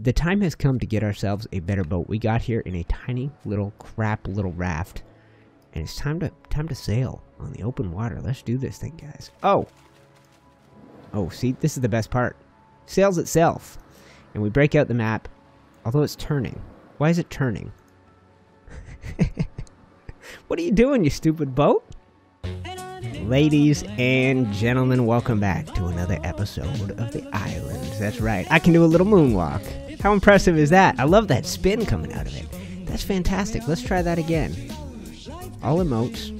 the time has come to get ourselves a better boat. We got here in a tiny little crap little raft, and it's time to sail on the open water. Let's do this thing, guys. Oh, see, this is the best part. Sails itself, and we break out the map, although it's turning. Why is it turning? What are you doing, you stupid boat? Ladies and gentlemen, welcome back to another episode of the Islands. That's right, I can do a little moonwalk. How impressive is that? I love that spin coming out of it. That's fantastic. Let's try that again. All emotes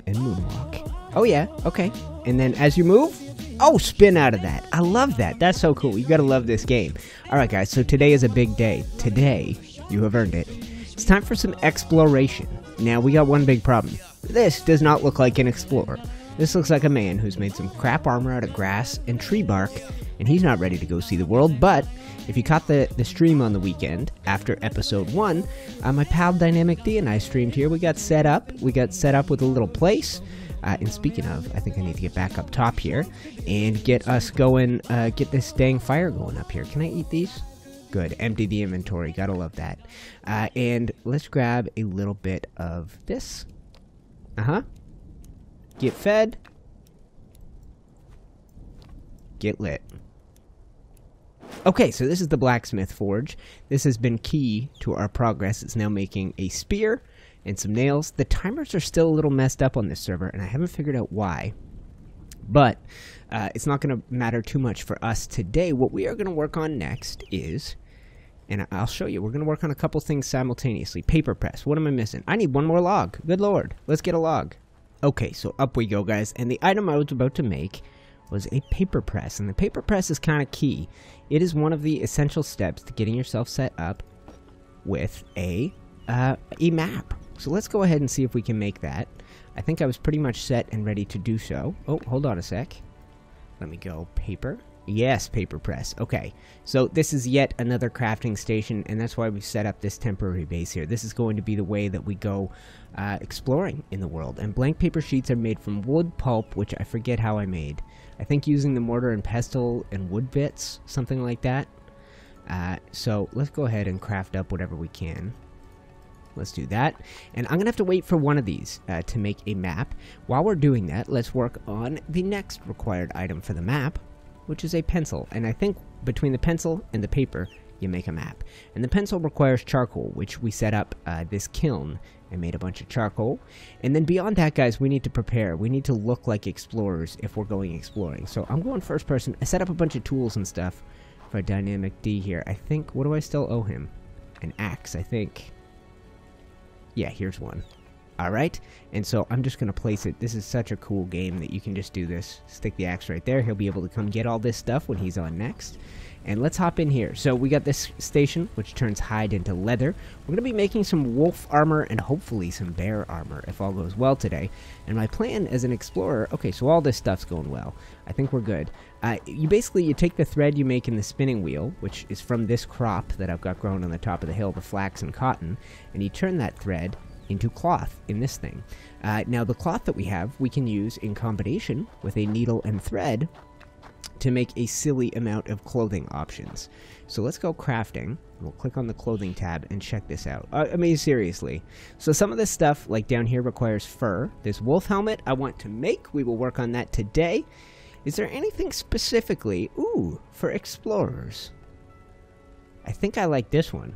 and moonwalk. Oh yeah, okay. And then as you move, oh, spin out of that. I love that. That's so cool. You gotta love this game. Alright guys, so today is a big day. Today, you have earned it. It's time for some exploration. Now, we got one big problem. This does not look like an explorer. This looks like a man who's made some crap armor out of grass and tree bark, and he's not ready to go see the world. But if you caught the stream on the weekend, after episode 1, my pal Dynamic D and I streamed here. We got set up. We got set up with a little place. And speaking of, I think I need to get back up top here and get us going, get this dang fire going up here. Can I eat these? Good. Empty the inventory. Gotta love that. And let's grab a little bit of this. Get fed. Get lit. Okay, so this is the blacksmith forge. This has been key to our progress. It's now making a spear and some nails. The timers are still a little messed up on this server, and I haven't figured out why. But it's not going to matter too much for us today. What we are going to work on next is, and I'll show you, we're going to work on a couple things simultaneously. Paper press. What am I missing? I need one more log. Good lord. Let's get a log. Okay, so up we go, guys. And the item I was about to make was a paper press. And the paper press is kind of key. It is one of the essential steps to getting yourself set up with a map. So let's go ahead and see if we can make that. I think I was pretty much set and ready to do so. Oh, hold on a sec. Let me go paper. Yes, paper press. Okay, so this is yet another crafting station, and that's why we set up this temporary base here. This is going to be the way that we go exploring in the world. And blank paper sheets are made from wood pulp, which I forget how I made. I think using the mortar and pestle and wood bits, something like that. So let's go ahead and craft up whatever we can. Let's do that. And I'm going to have to wait for one of these to make a map. While we're doing that, let's work on the next required item for the map, which is a pencil. And I think between the pencil and the paper, you make a map. And the pencil requires charcoal, which we set up this kiln and made a bunch of charcoal. And then beyond that, guys, we need to prepare. We need to look like explorers if we're going exploring. So I'm going first person. I set up a bunch of tools and stuff for Dynamic D here. I think, what do I still owe him? An axe, I think. Yeah, here's one. Alright, and so I'm just going to place it. This is such a cool game that you can just do this. Stick the axe right there. He'll be able to come get all this stuff when he's on next. And let's hop in here. So we got this station, which turns hide into leather. We're going to be making some wolf armor and hopefully some bear armor if all goes well today. And my plan as an explorer, okay, so all this stuff's going well. I think we're good. You take the thread you make in the spinning wheel, which is from this crop that I've got growing on the top of the hill, the flax and cotton, and you turn that thread into cloth in this thing. Now the cloth that we have, we can use in combination with a needle and thread to make a silly amount of clothing options. So let's go crafting. We'll click on the clothing tab and check this out. I mean, seriously. So some of this stuff, like down here, requires fur. This wolf helmet I want to make. We will work on that today. Is there anything specifically, for explorers? I think I like this one.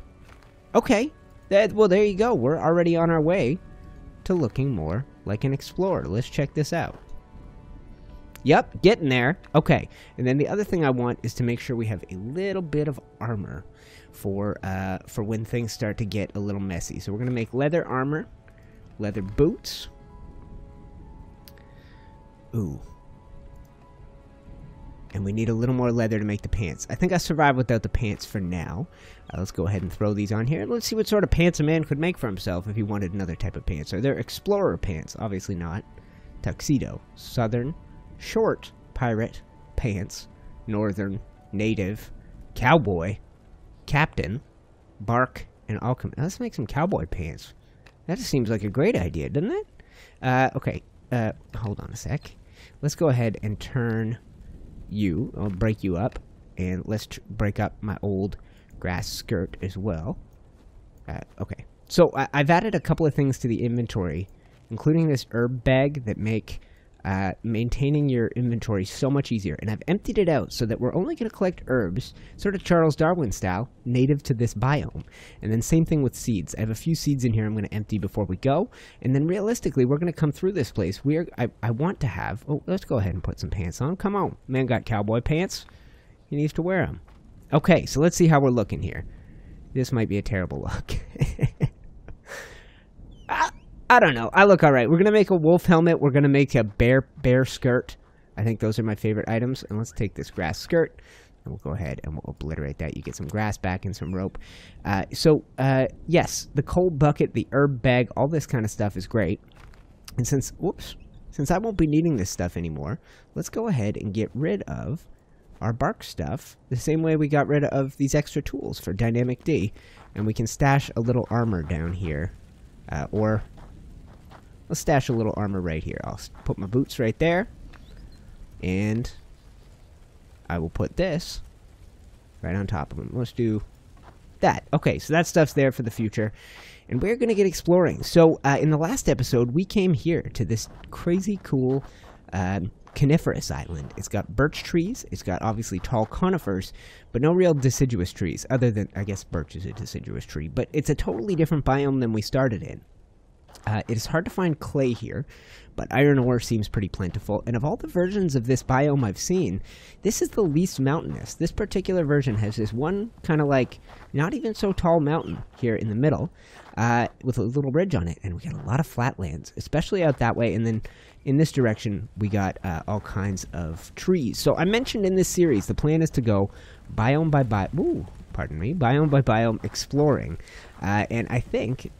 Okay. Well, there you go. We're already on our way to looking more like an explorer. Let's check this out. Yep, getting there. Okay, and then the other thing I want is to make sure we have a little bit of armor for when things start to get a little messy. So we're going to make leather armor, leather boots. Ooh. And we need a little more leather to make the pants. I think I survived without the pants for now. Let's go ahead and throw these on here. Let's see what sort of pants a man could make for himself if he wanted another type of pants. Are there explorer pants? Obviously not. Tuxedo. Southern. Short. Pirate. Pants. Northern. Native. Cowboy. Captain. Bark. And alchemist. Let's make some cowboy pants. That just seems like a great idea, doesn't it? Okay. Hold on a sec. Let's go ahead and turn... I'll break you up, and let's break up my old grass skirt as well. Okay. So I've added a couple of things to the inventory, including this herb bag that make maintaining your inventory so much easier. And I've emptied it out so that we're only going to collect herbs, sort of Charles Darwin style, native to this biome. And then same thing with seeds. I have a few seeds in here I'm going to empty before we go. And then realistically, we're going to come through this place. I want to have... Oh, let's go ahead and put some pants on. Come on. Man got cowboy pants. He needs to wear them. Okay, so let's see how we're looking here. This might be a terrible look. I don't know. I look all right. We're going to make a wolf helmet. We're going to make a bear skirt. I think those are my favorite items. And let's take this grass skirt, and we'll go ahead and we'll obliterate that. You get some grass back and some rope. Yes, the coal bucket, the herb bag, all this kind of stuff is great. And since I won't be needing this stuff anymore, let's go ahead and get rid of our bark stuff the same way we got rid of these extra tools for Dynamic D. And we can stash a little armor down here. Let's stash a little armor right here. I'll put my boots right there. And I will put this right on top of them. Let's do that. Okay, so that stuff's there for the future. And we're going to get exploring. So, in the last episode, we came here to this crazy cool coniferous island. It's got birch trees. It's got, obviously, tall conifers, but no real deciduous trees, other than, I guess, birch is a deciduous tree. But it's a totally different biome than we started in. It is hard to find clay here, but iron ore seems pretty plentiful. And of all the versions of this biome I've seen, this is the least mountainous. This particular version has this one kind of like not even so tall mountain here in the middle with a little ridge on it. And we got a lot of flatlands, especially out that way. And then in this direction, we got all kinds of trees. So I mentioned in this series, the plan is to go biome by biome. Biome by biome exploring. And I think...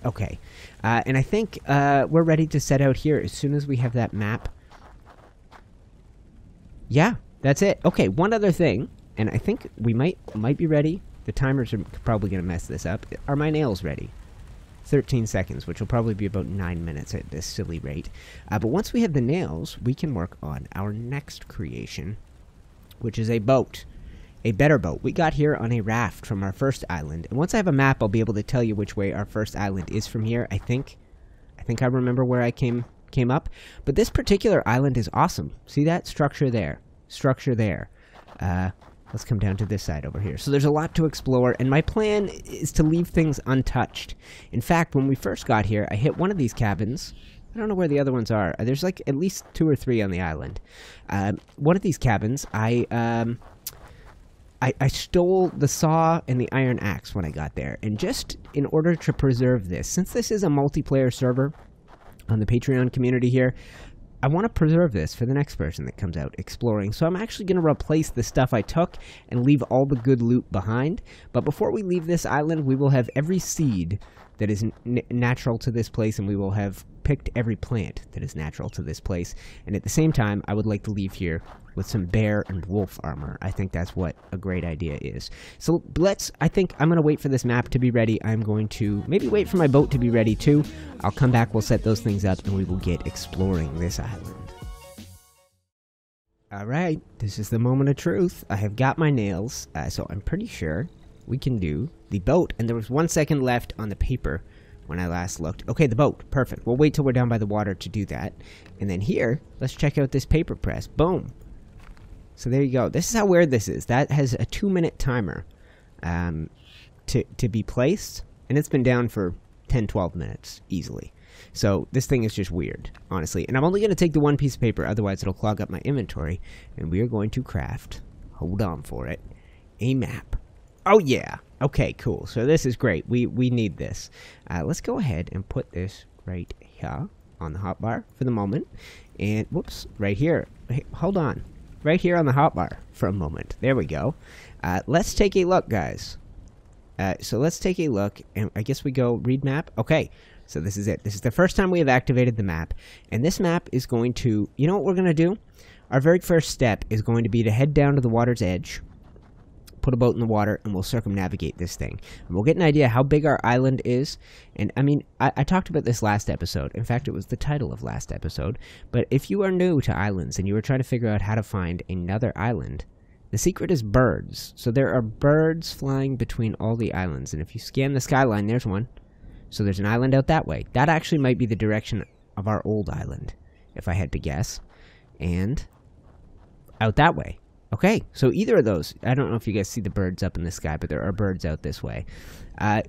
Okay. And I think we're ready to set out here as soon as we have that map. Yeah, that's it. Okay, one other thing, and I think we might be ready. The timers are probably going to mess this up. Are my nails ready? 13 seconds, which will probably be about 9 minutes at this silly rate. But once we have the nails, we can work on our next creation, which is a boat. A better boat. We got here on a raft from our first island. And once I have a map, I'll be able to tell you which way our first island is from here. I think I remember where I came up. But this particular island is awesome. See that? Structure there. Structure there. Let's come down to this side over here. So there's a lot to explore, and my plan is to leave things untouched. In fact, when we first got here, I hit one of these cabins. I don't know where the other ones are. There's like at least 2 or 3 on the island. One of these cabins, I stole the saw and the iron axe when I got there. And just in order to preserve this, since this is a multiplayer server on the Patreon community here, I want to preserve this for the next person that comes out exploring. So I'm actually going to replace the stuff I took and leave all the good loot behind. But before we leave this island, we will have every seed that is natural to this place, and we will have picked every plant that is natural to this place. And at the same time, I would like to leave here with some bear and wolf armor. I think that's what a great idea is. So I think I'm going to wait for this map to be ready. I'm going to maybe wait for my boat to be ready too. I'll come back, we'll set those things up, and we will get exploring this island. Alright, this is the moment of truth. I have got my nails, so I'm pretty sure we can do the boat. And there was 1 second left on the paper when I last looked. Okay, the boat. Perfect. We'll wait till we're down by the water to do that. And then here, let's check out this paper press. Boom. So there you go. This is how weird this is. That has a 2-minute timer to be placed. And it's been down for 10-12 minutes easily. So this thing is just weird, honestly. And I'm only going to take the one piece of paper, otherwise it'll clog up my inventory. And we are going to craft, hold on for it, a map. Oh yeah. Okay, cool. So this is great. We need this. Let's go ahead and put this right here on the hotbar for the moment. And whoops, right here. Hey, hold on. Right here on the hotbar for a moment. There we go. Let's take a look, guys. So let's take a look, and I guess we go read map. Okay, so this is it. This is the first time we have activated the map, and this map is going to, you know what we're going to do? Our very first step is going to be to head down to the water's edge, put a boat in the water, and we'll circumnavigate this thing. And we'll get an idea how big our island is. And I mean, I talked about this last episode. In fact, it was the title of last episode. But if you are new to islands and you are trying to figure out how to find another island, The secret is birds. So there are birds flying between all the islands. And if you scan the skyline, there's one. So there's an island out that way. That actually might be the direction of our old island, if I had to guess. And out that way. Okay, so either of those. I don't know if you guys see the birds up in the sky, but there are birds out this way.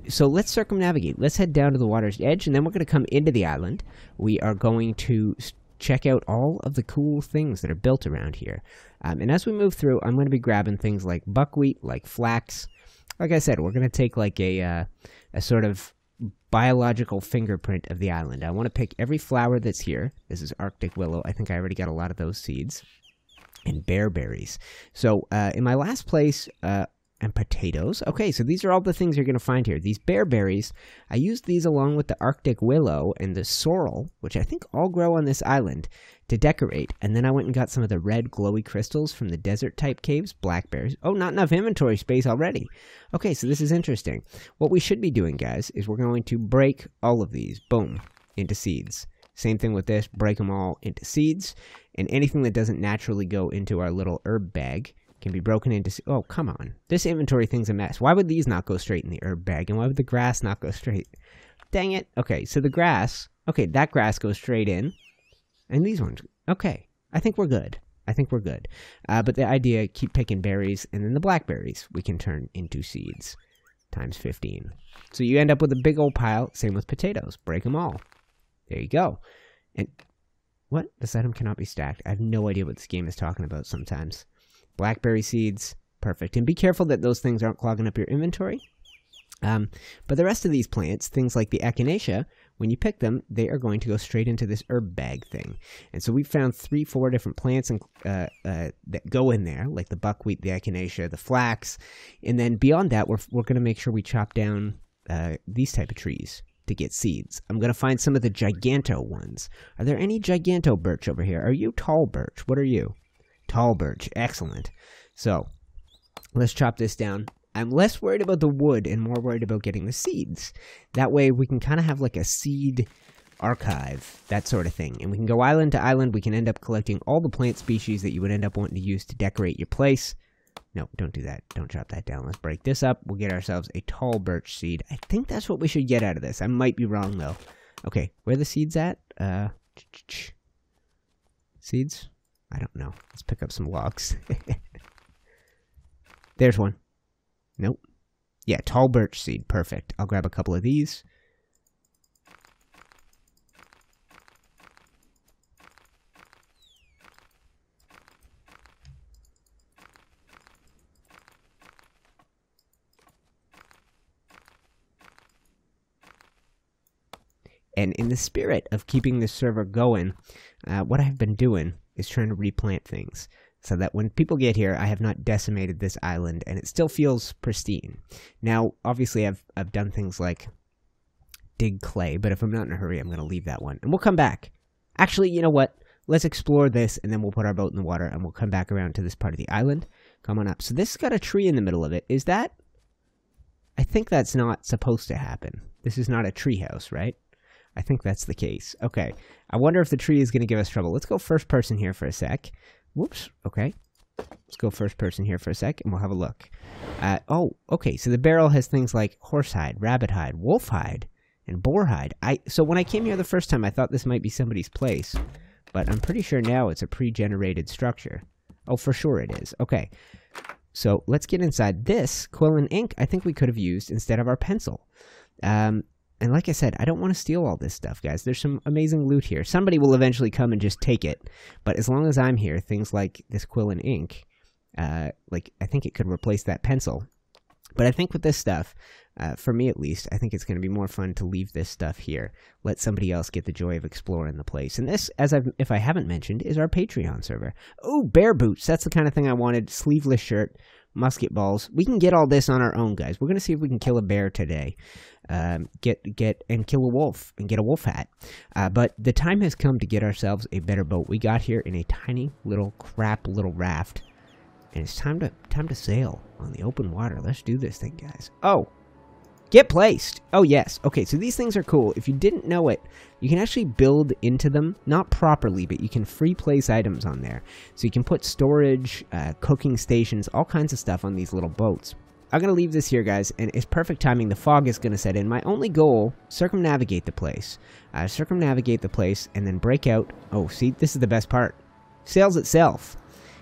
So let's circumnavigate. Let's head down to the water's edge, and then we're going to come into the island. We are going to check out all of the cool things that are built around here. And as we move through, I'm going to be grabbing things like buckwheat, like flax. Like I said, we're going to take like a sort of biological fingerprint of the island. I want to pick every flower that's here. This is Arctic willow. I think I already got a lot of those seeds. And bearberries. So, in my last place, and potatoes. Okay, so these are all the things you're going to find here. These bearberries, I used these along with the Arctic willow and the sorrel, which I think all grow on this island, to decorate. And then I went and got some of the red glowy crystals from the desert-type caves, blackberries. Oh, not enough inventory space already. Okay, so this is interesting. What we should be doing, guys, is we're going to break all of these, boom, into seeds. Same thing with this, break them all into seeds, and anything that doesn't naturally go into our little herb bag can be broken into... Oh, come on. This inventory thing's a mess. Why would these not go straight in the herb bag, and why would the grass not go straight? Dang it. Okay, so the grass... Okay, that grass goes straight in, and these ones... Okay, I think we're good. I think we're good. But the idea, keep picking berries, and then the blackberries we can turn into seeds. Times 15. So you end up with a big old pile. Same with potatoes. Break them all. There you go. And what? This item cannot be stacked. I have no idea what this game is talking about sometimes. Blackberry seeds. Perfect. And be careful that those things aren't clogging up your inventory. But the rest of these plants, things like the echinacea, when you pick them, they are going to go straight into this herb bag thing. And so we found 3-4 different plants that go in there, like the buckwheat, the echinacea, the flax. And then beyond that, we're going to make sure we chop down these type of trees to get seeds. I'm going to find some of the giganto ones. Are there any giganto birch over here? Are you tall birch? What are you? Tall birch. Excellent. So, let's chop this down. I'm less worried about the wood and more worried about getting the seeds. That way we can kind of have like a seed archive, that sort of thing. And we can go island to island. We can end up collecting all the plant species that you would end up wanting to use to decorate your place. No, don't do that. Don't chop that down. Let's break this up. We'll get ourselves a tall birch seed. I think that's what we should get out of this. I might be wrong, though. Okay, where are the seeds at? Seeds? I don't know. Let's pick up some logs. There's one. Nope. Yeah, tall birch seed. Perfect. I'll grab a couple of these. And in the spirit of keeping this server going, what I've been doing is trying to replant things so that when people get here, I have not decimated this island and it still feels pristine. Now, obviously, I've done things like dig clay, but if I'm not in a hurry, I'm going to leave that one. And we'll come back. Actually, you know what? Let's explore this, and then we'll put our boat in the water, and we'll come back around to this part of the island. Come on up. So this has got a tree in the middle of it. Is that... I think that's not supposed to happen. This is not a tree house, right? I think that's the case. Okay. I wonder if the tree is going to give us trouble. Let's go first person here for a sec. Whoops. Okay. Let's go first person here for a sec, and we'll have a look. Oh, okay. So the barrel has things like horsehide, rabbit hide, wolf hide, and boar hide. So when I came here the first time, I thought this might be somebody's place, but I'm pretty sure now it's a pre-generated structure. Oh, for sure it is. Okay. So let's get inside. This quill and ink I think we could have used instead of our pencil. And like I said, I don't want to steal all this stuff, guys. There's some amazing loot here. Somebody will eventually come and just take it. But as long as I'm here, things like this quill and ink, I think it could replace that pencil. But I think with this stuff, for me at least, I think it's going to be more fun to leave this stuff here. Let somebody else get the joy of exploring the place. And this, if I haven't mentioned, is our Patreon server. Oh, bear boots. That's the kind of thing I wanted. Sleeveless shirt. Musket balls. We can get all this on our own, guys. We're going to see if we can kill a bear today. Get and kill a wolf and get a wolf hat. But the time has come to get ourselves a better boat. We got here in a tiny little crap little raft. And it's time to sail on the open water. Let's do this thing, guys. Oh, Get placed. Oh, yes. Okay, so these things are cool. If you didn't know it, you can actually build into them. Not properly, but you can free place items on there. So you can put storage, cooking stations, all kinds of stuff on these little boats. I'm going to leave this here, guys, and it's perfect timing. The fog is going to set in. My only goal, circumnavigate the place. Circumnavigate the place, and then break out. Oh, see, this is the best part. Sails itself.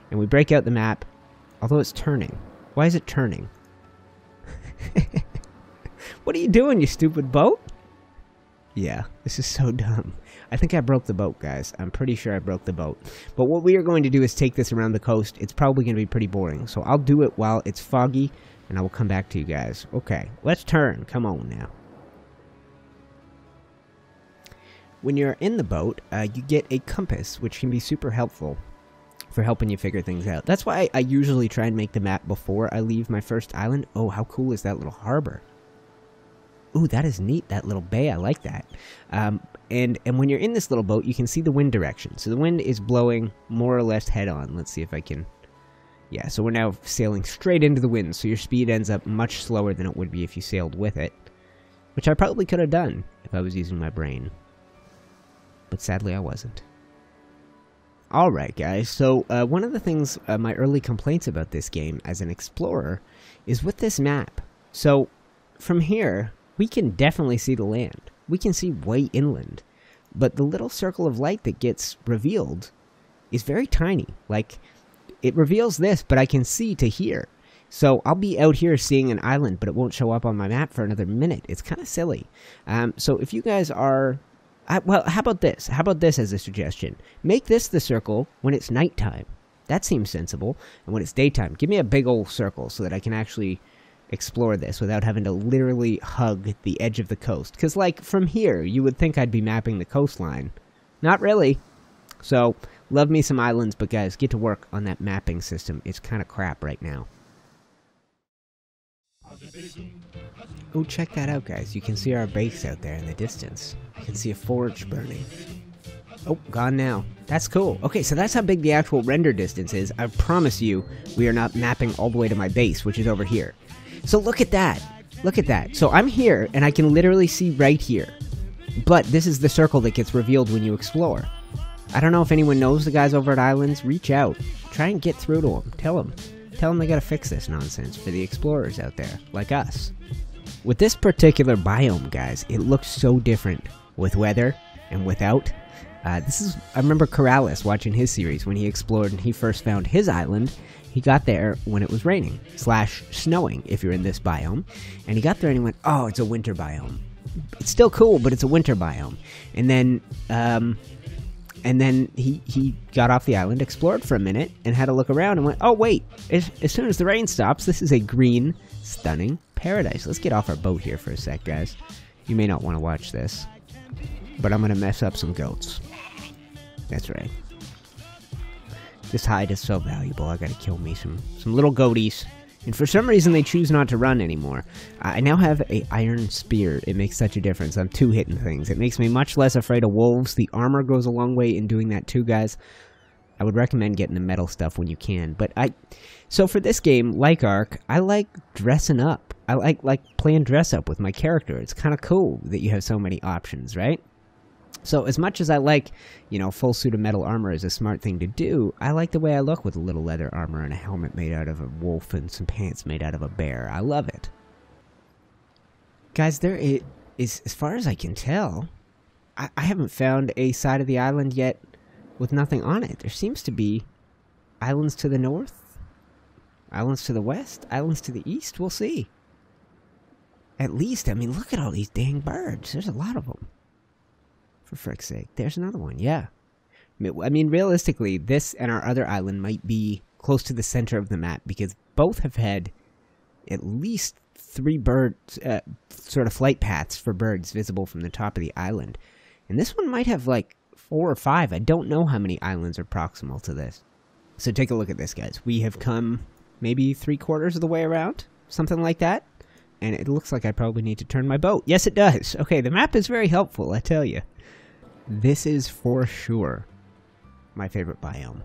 And we break out the map, although it's turning. Why is it turning? What are you doing, you stupid boat? Yeah, this is so dumb. I think I broke the boat, guys. I'm pretty sure I broke the boat. But what we are going to do is take this around the coast. It's probably going to be pretty boring. So I'll do it while it's foggy, and I will come back to you guys. Okay, let's turn. Come on now. When you're in the boat, you get a compass, which can be super helpful for helping you figure things out. That's why I usually try and make the map before I leave my first island. Oh, how cool is that little harbor? Ooh, that is neat, that little bay. I like that. And when you're in this little boat, you can see the wind direction. So the wind is blowing more or less head on. Let's see if I can... Yeah, so we're now sailing straight into the wind, so your speed ends up much slower than it would be if you sailed with it. Which I probably could have done if I was using my brain. But sadly, I wasn't. Alright, guys, so one of the things, my early complaints about this game as an explorer is with this map. So, from here... we can definitely see the land. We can see way inland. But the little circle of light that gets revealed is very tiny. Like, it reveals this, but I can see to here. So I'll be out here seeing an island, but it won't show up on my map for another minute. It's kind of silly. So if you guys are... well, how about this? How about this as a suggestion? Make this the circle when it's nighttime. That seems sensible. And when it's daytime, give me a big old circle so that I can actually... explore this without having to literally hug the edge of the coast. Because, like, from here, you would think I'd be mapping the coastline. Not really. So, love me some islands, but guys, get to work on that mapping system. It's kind of crap right now. Oh, check that out, guys. You can see our base out there in the distance. You can see a forge burning. Oh, gone now. That's cool. Okay, so that's how big the actual render distance is. I promise you, we are not mapping all the way to my base, which is over here. So look at that. Look at that. So I'm here, and I can literally see right here. But this is the circle that gets revealed when you explore. I don't know if anyone knows the guys over at Ylands. Reach out. Try and get through to them. Tell them they gotta fix this nonsense for the explorers out there, like us. With this particular biome, guys, it looks so different with weather and without. I remember Corrales watching his series when he explored and he first found his island. He got there when it was raining, / snowing, if you're in this biome. And he got there and he went, oh, it's a winter biome. It's still cool, but it's a winter biome. And then he got off the island, explored for a minute, and had a look around and went, oh, wait, as soon as the rain stops, this is a green, stunning paradise. Let's get off our boat here for a sec, guys. You may not want to watch this, but I'm going to mess up some goats. That's right. This hide is so valuable. I gotta kill me some little goaties. And for some reason, they choose not to run anymore. I now have an iron spear. It makes such a difference. I'm two-hitting things. It makes me much less afraid of wolves. The armor goes a long way in doing that too, guys. I would recommend getting the metal stuff when you can. But so for this game, like Ark, I like dressing up. I like playing dress-up with my character. It's kind of cool that you have so many options, right? So as much as I like, full suit of metal armor is a smart thing to do, I like the way I look with a little leather armor and a helmet made out of a wolf and some pants made out of a bear. I love it. Guys, there is, as far as I can tell, I haven't found a side of the island yet with nothing on it. There seems to be islands to the north, islands to the west, islands to the east. We'll see. At least, I mean, look at all these dang birds. There's a lot of them. For frick's sake. There's another one, yeah. I mean, realistically, this and our other island might be close to the center of the map, because both have had at least 3 birds, sort of flight paths for birds visible from the top of the island. And this one might have, like, 4 or 5. I don't know how many islands are proximal to this. So take a look at this, guys. We have come maybe 3/4 of the way around, something like that. And it looks like I probably need to turn my boat. Yes, it does. Okay, the map is very helpful, I tell you. This is for sure my favorite biome.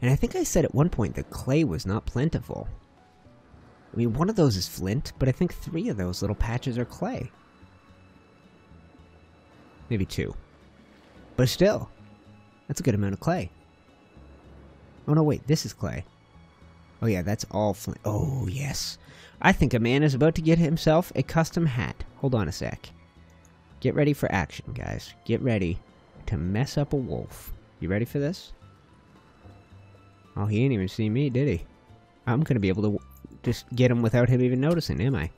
And I think I said at one point that clay was not plentiful. I mean, one of those is flint, but I think 3 of those little patches are clay. Maybe 2. But still, that's a good amount of clay. Oh no, wait, this is clay. Oh yeah, that's all flint. Oh yes. I think a man is about to get himself a custom hat. Hold on a sec. Get ready for action, guys. Get ready to mess up a wolf. You ready for this? Oh, he ain't even seen me, did he? I'm gonna be able to just get him without him even noticing, am I?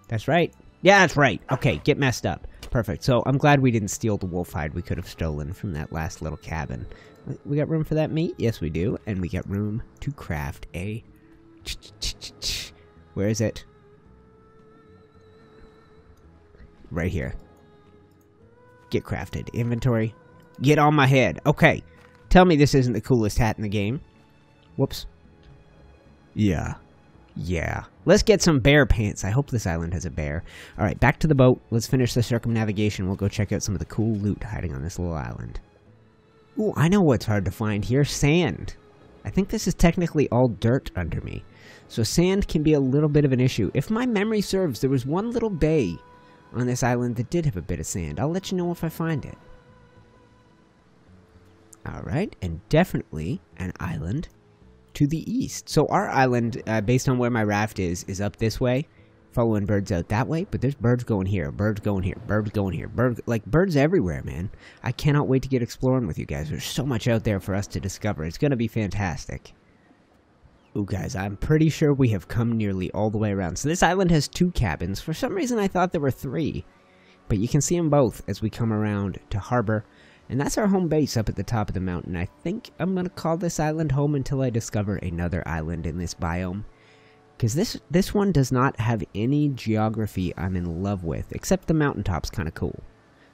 That's right. Yeah, that's right. Okay, get messed up. Perfect. So I'm glad we didn't steal the wolf hide we could have stolen from that last little cabin. We got room for that meat? Yes, we do. And we got room to craft a... Where is it? Right here. Get crafted. Inventory. Get on my head. Okay. Tell me this isn't the coolest hat in the game. Whoops. Yeah. Yeah. Let's get some bear pants. I hope this island has a bear. Alright, back to the boat. Let's finish the circumnavigation. We'll go check out some of the cool loot hiding on this little island. Ooh, I know what's hard to find here. Sand. I think this is technically all dirt under me. So sand can be a little bit of an issue. If my memory serves, there was one little bay on this island that did have a bit of sand. I'll let you know if I find it. Alright, and definitely an island to the east. So our island, based on where my raft is up this way, following birds out that way, but there's birds going here, birds going here, birds going here, birds everywhere, man. I cannot wait to get exploring with you guys. There's so much out there for us to discover. It's going to be fantastic. Ooh, guys, I'm pretty sure we have come nearly all the way around. So this island has 2 cabins. For some reason, I thought there were 3, but you can see them both as we come around to harbor. And that's our home base up at the top of the mountain. I think I'm going to call this island home until I discover another island in this biome. Because this one does not have any geography I'm in love with, except the mountaintop's kind of cool.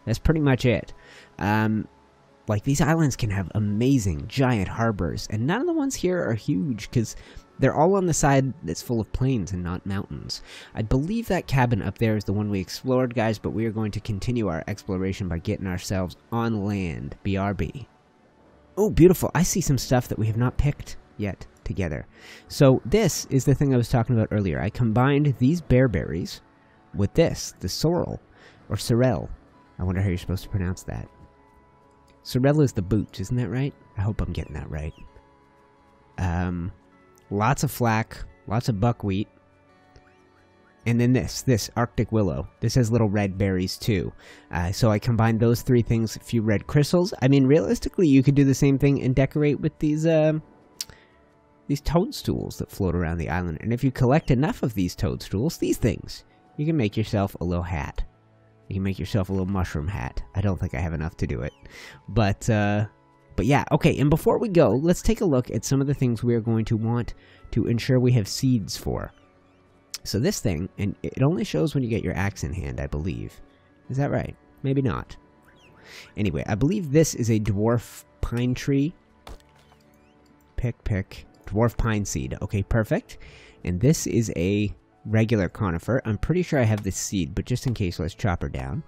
That's pretty much it. Like, these islands can have amazing, giant harbors, and none of the ones here are huge, because they're all on the side that's full of plains and not mountains. I believe that cabin up there is the one we explored, guys, but we are going to continue our exploration by getting ourselves on land. BRB. Oh, beautiful. I see some stuff that we have not picked yet together. So this is the thing I was talking about earlier. I combined these bearberries with this, the sorrel, or sorrel. I wonder how you're supposed to pronounce that. Sorrel is the boot, isn't that right? I hope I'm getting that right. Lots of flax, lots of buckwheat, and then this Arctic willow. This has little red berries too. So I combined those 3 things, a few red crystals. I mean, realistically, you could do the same thing and decorate with these toadstools that float around the island. And if you collect enough of these toadstools, these things, you can make yourself a little hat. You can make yourself a little mushroom hat. I don't think I have enough to do it, but yeah, okay, and before we go, let's take a look at some of the things we are going to want to ensure we have seeds for. So this thing, and it only shows when you get your axe in hand, I believe. Is that right? Maybe not. Anyway, I believe this is a dwarf pine tree. Pick. Dwarf pine seed. Okay, perfect. And this is a regular conifer. I'm pretty sure I have this seed, but just in case, let's chop her down.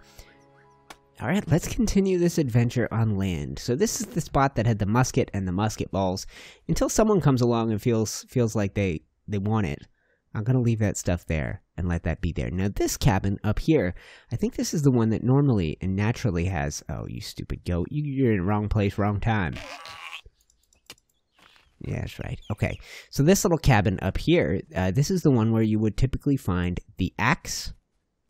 Alright, let's continue this adventure on land. So this is the spot that had the musket and the musket balls. Until someone comes along and feels like they want it, I'm going to leave that stuff there and let that be there. Now this cabin up here, I think this is the one that normally and naturally has... Oh, you stupid goat. You're in the wrong place, wrong time. Yeah, that's right. Okay, so this little cabin up here, this is the one where you would typically find the axe,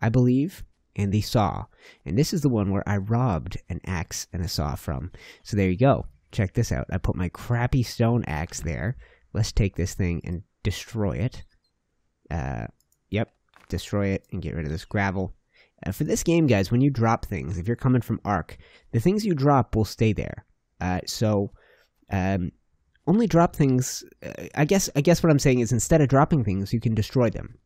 I believe, and the saw. And this is the one where I robbed an axe and a saw from. So there you go. Check this out. I put my crappy stone axe there. Let's take this thing and destroy it. Yep, destroy it and get rid of this gravel. For this game, guys, when you drop things, if you're coming from Ark, the things you drop will stay there. Only drop things... I guess what I'm saying is instead of dropping things, you can destroy them.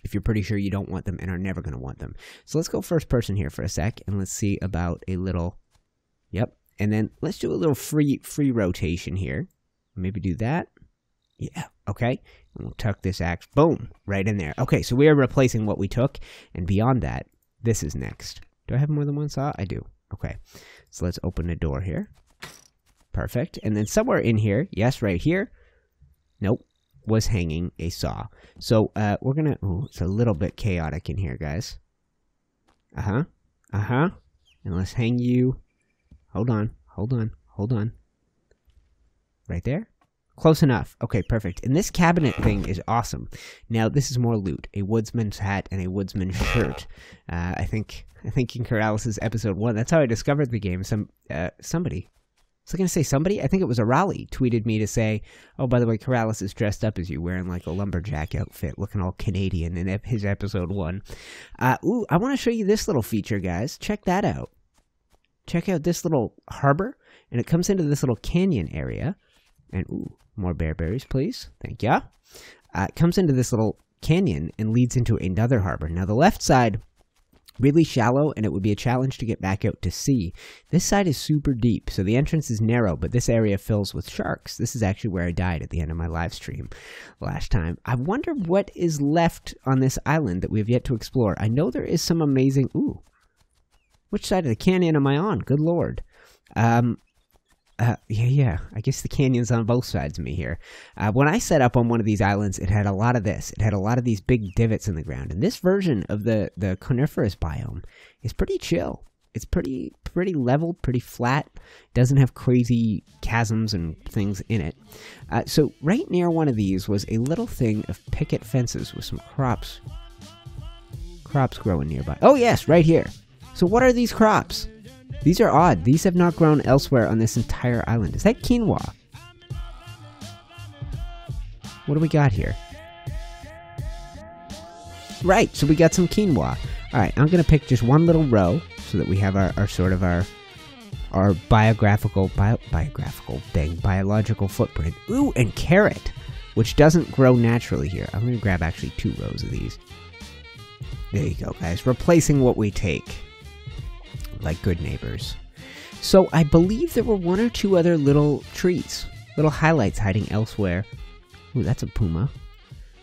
If you're pretty sure you don't want them and are never going to want them. So let's go first person here for a sec, and let's see about a little... Yep. And then let's do a little free rotation here. Maybe do that. Yeah. Okay. And we'll tuck this axe. Boom. Right in there. Okay, so we are replacing what we took. And beyond that, this is next. Do I have more than one saw? I do. Okay. So let's open the door here. Perfect. And then somewhere in here, yes, right here. Nope. was hanging a saw. So we're gonna. Oh, it's a little bit chaotic in here, guys. And let's hang you. Hold on. Right there. Close enough. Okay, perfect. And this cabinet thing is awesome. Now, this is more loot. A woodsman's hat and a woodsman's shirt. I think in Corrales' episode 1, that's how I discovered the game. Somebody. Was I going to say somebody? I think it was a Raleigh tweeted me to say, oh, by the way, Corrales is dressed up as you, wearing like a lumberjack outfit, looking all Canadian in his episode 1. I want to show you this little feature, guys. Check that out. Check out this little harbor, and it comes into this little canyon area. And, more bearberries, please. Thank ya. It comes into this little canyon and leads into another harbor. Now, the left side, really shallow, and it would be a challenge to get back out to sea. This side is super deep, so the entrance is narrow, but this area fills with sharks. This is actually where I died at the end of my live stream last time. I wonder what is left on this island that we have yet to explore. I know there is some amazing... Which side of the canyon am I on? Good lord. Yeah. I guess the canyon's on both sides of me here. When I set up on one of these islands, it had a lot of this. It had a lot of these big divots in the ground. And this version of the coniferous biome is pretty chill. It's pretty leveled, pretty flat. Doesn't have crazy chasms and things in it. So right near one of these was a little thing of picket fences with some crops growing nearby. Oh yes, right here. So what are these crops? These are odd. These have not grown elsewhere on this entire island. Is that quinoa? What do we got here? Right, so we got some quinoa. Alright, I'm going to pick just one little row so that we have our biological footprint. Ooh, and carrot, which doesn't grow naturally here. I'm going to grab actually 2 rows of these. There you go, guys. Replacing what we take. Like good neighbors. So I believe there were 1 or 2 other little trees, little highlights hiding elsewhere. Ooh, that's a puma.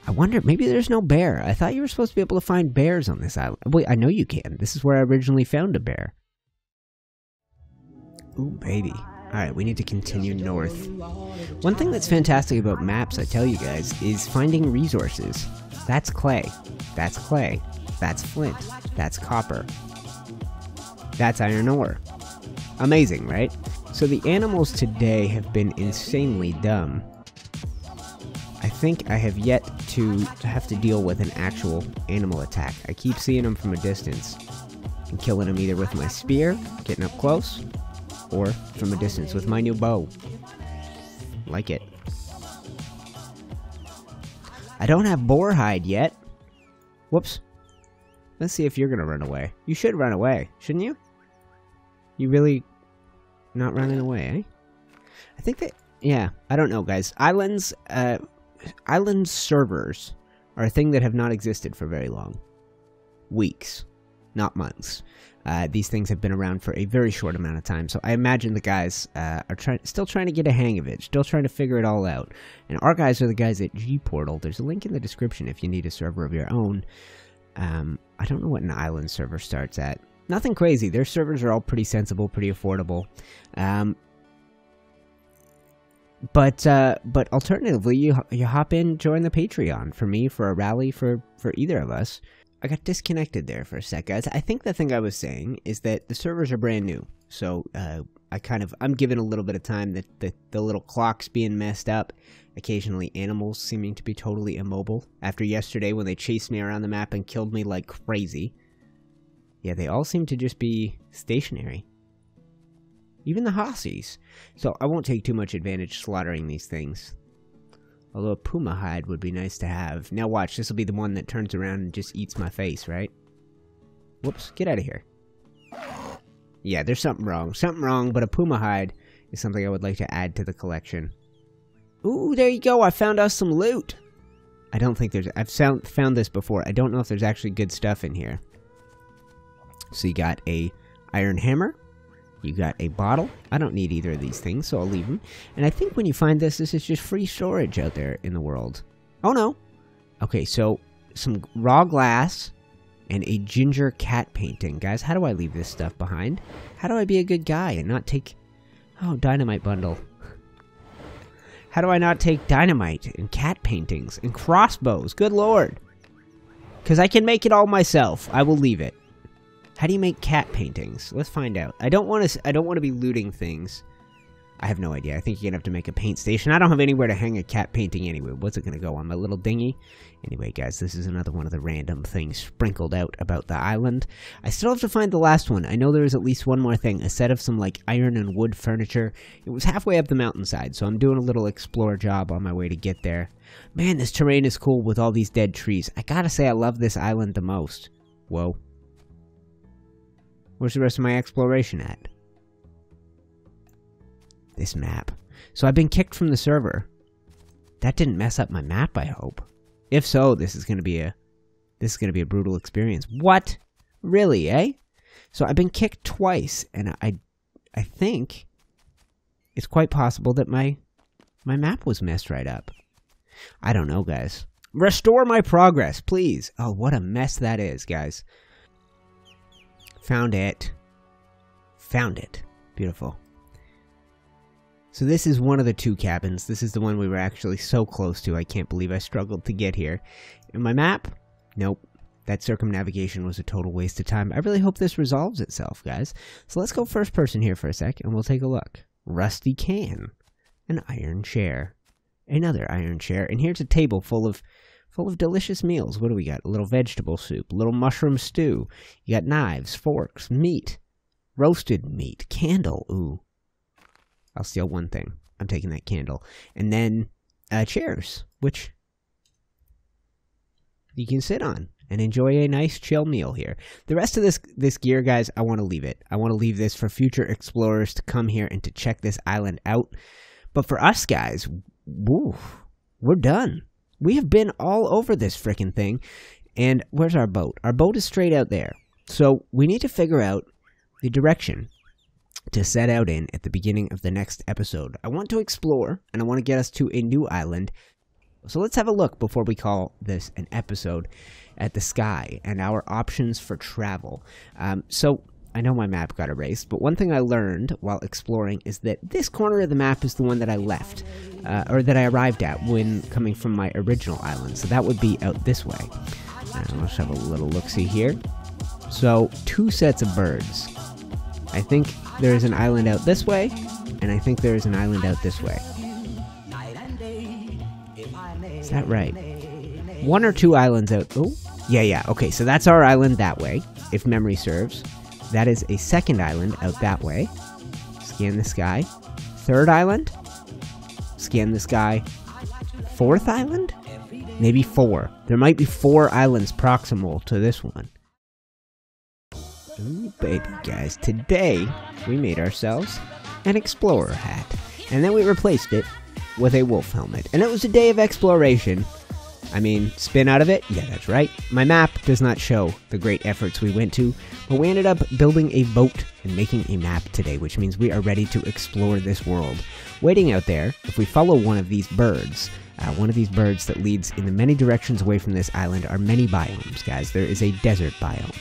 I wonder, maybe there's no bear. I thought you were supposed to be able to find bears on this island. Wait, I know you can. This is where I originally found a bear. Ooh, baby. Alright, we need to continue north. One thing that's fantastic about maps, I tell you guys, is finding resources. That's clay. That's clay. That's flint. That's copper. That's iron ore. Amazing, right? So the animals today have been insanely dumb. I think I have yet to have to deal with an actual animal attack. I keep seeing them from a distance and killing them either with my spear, getting up close, or from a distance with my new bow. Like it. I don't have boar hide yet. Whoops. Let's see if you're gonna run away. You should run away, shouldn't you? You really not running away, eh? I think that, yeah, I don't know, guys. Island servers are a thing that have not existed for very long. Weeks, not months. These things have been around for a very short amount of time, so I imagine the guys are still trying to get a hang of it, still trying to figure it all out. And our guys are the guys at G-Portal. There's a link in the description if you need a server of your own. I don't know what an island server starts at. Nothing crazy. Their servers are all pretty sensible, pretty affordable. But alternatively, you hop in, join the Patreon. For me, for a rally, for either of us. I got disconnected there for a sec, guys. I think the thing I was saying is that the servers are brand new. So, I'm given a little bit of time that the little clocks being messed up. Occasionally animals seeming to be totally immobile. After yesterday when they chased me around the map and killed me like crazy. Yeah, they all seem to just be stationary. Even the hossies. So I won't take too much advantage slaughtering these things. Although a puma hide would be nice to have. Now watch, this will be the one that turns around and just eats my face, right? Whoops, get out of here. Yeah, there's something wrong. Something wrong, but a puma hide is something I would like to add to the collection. Ooh, there you go, I found us some loot. I don't think there's... I've found this before. I don't know if there's actually good stuff in here. So you got a iron hammer. You got a bottle. I don't need either of these things, so I'll leave them. And I think when you find this is just free storage out there in the world. Oh, no. Okay, so some raw glass and a ginger cat painting. Guys, how do I leave this stuff behind? How do I be a good guy and not take... Oh, dynamite bundle. How do I not take dynamite and cat paintings and crossbows? Good lord. Because I can make it all myself. I will leave it. How do you make cat paintings? Let's find out. I don't want to be looting things. I have no idea. I think you're going to have to make a paint station. I don't have anywhere to hang a cat painting anyway. What's it going to go on? My little dinghy? Anyway, guys, this is another one of the random things sprinkled out about the island. I still have to find the last one. I know there is at least one more thing. A set of some, like, iron and wood furniture. It was halfway up the mountainside, so I'm doing a little explore job on my way to get there. Man, this terrain is cool with all these dead trees. I gotta say, I love this island the most. Whoa. Where's the rest of my exploration at? This map. So I've been kicked from the server. That didn't mess up my map, I hope. If so, this is gonna be a brutal experience. What? Really, eh? So I've been kicked twice, and I think it's quite possible that my map was messed right up. I don't know, guys. Restore my progress, please. Oh, what a mess that is, guys. Found it. Found it. Beautiful. So this is one of the two cabins. This is the one we were actually so close to. I can't believe I struggled to get here. And my map? Nope. That circumnavigation was a total waste of time. I really hope this resolves itself, guys. So let's go first person here for a sec, and we'll take a look. Rusty can. An iron chair. Another iron chair. And here's a table full of delicious meals. What do we got? A little vegetable soup. A little mushroom stew. You got knives, forks, meat. Roasted meat. Candle. Ooh. I'll steal one thing. I'm taking that candle. And then chairs, which you can sit on and enjoy a nice chill meal here. The rest of this gear, guys, I want to leave it. I want to leave this for future explorers to come here and to check this island out. But for us, guys, woo, we're done. We have been all over this frickin' thing. And where's our boat? Our boat is straight out there. So we need to figure out the direction to set out in at the beginning of the next episode. I want to explore, and I want to get us to a new island. So let's have a look before we call this an episode at the sky and our options for travel. So I know my map got erased, but one thing I learned while exploring is that this corner of the map is the one that I left, or that I arrived at when coming from my original island. So that would be out this way. Let's have a little look-see here. So 2 sets of birds. I think there is an island out this way, and I think there is an island out this way. Is that right? 1 or 2 islands out. Oh, yeah. Okay, so that's our island that way, if memory serves. That is a second island out that way. Scan the sky. 3rd island. Scan the sky. 4th island? Maybe 4. There might be 4 islands proximal to this one. Ooh, baby, guys. Today, we made ourselves an explorer hat. And then we replaced it with a wolf helmet. And it was a day of exploration. I mean, spin out of it? Yeah, that's right. My map does not show the great efforts we went to, but we ended up building a boat and making a map today, which means we are ready to explore this world. Waiting out there, if we follow one of these birds that leads in the many directions away from this island are many biomes, guys. There is a desert biome.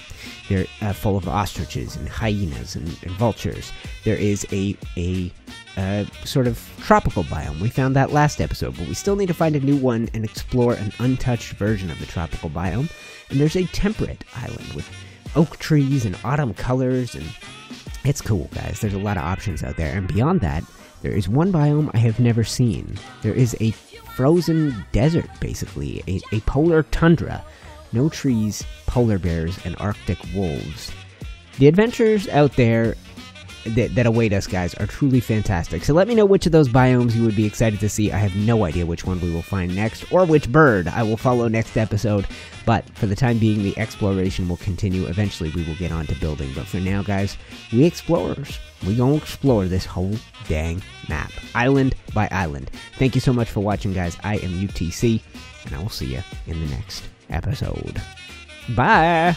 They're full of ostriches and hyenas and vultures. There is a sort of tropical biome. We found that last episode, but we still need to find a new one and explore an untouched version of the tropical biome. And there's a temperate island with oak trees and autumn colors, and it's cool, guys. There's a lot of options out there. And beyond that, there is one biome I have never seen. There is a frozen desert, basically, a polar tundra. No trees, polar bears, and Arctic wolves. The adventures out there that await us, guys, are truly fantastic. So let me know which of those biomes you would be excited to see. I have no idea which one we will find next, or which bird I will follow next episode. But for the time being, the exploration will continue. Eventually, we will get on to building. But for now, guys, we explorers, we gonna explore this whole dang map, island by island. Thank you so much for watching, guys. I am UTC, and I will see you in the next episode. Bye!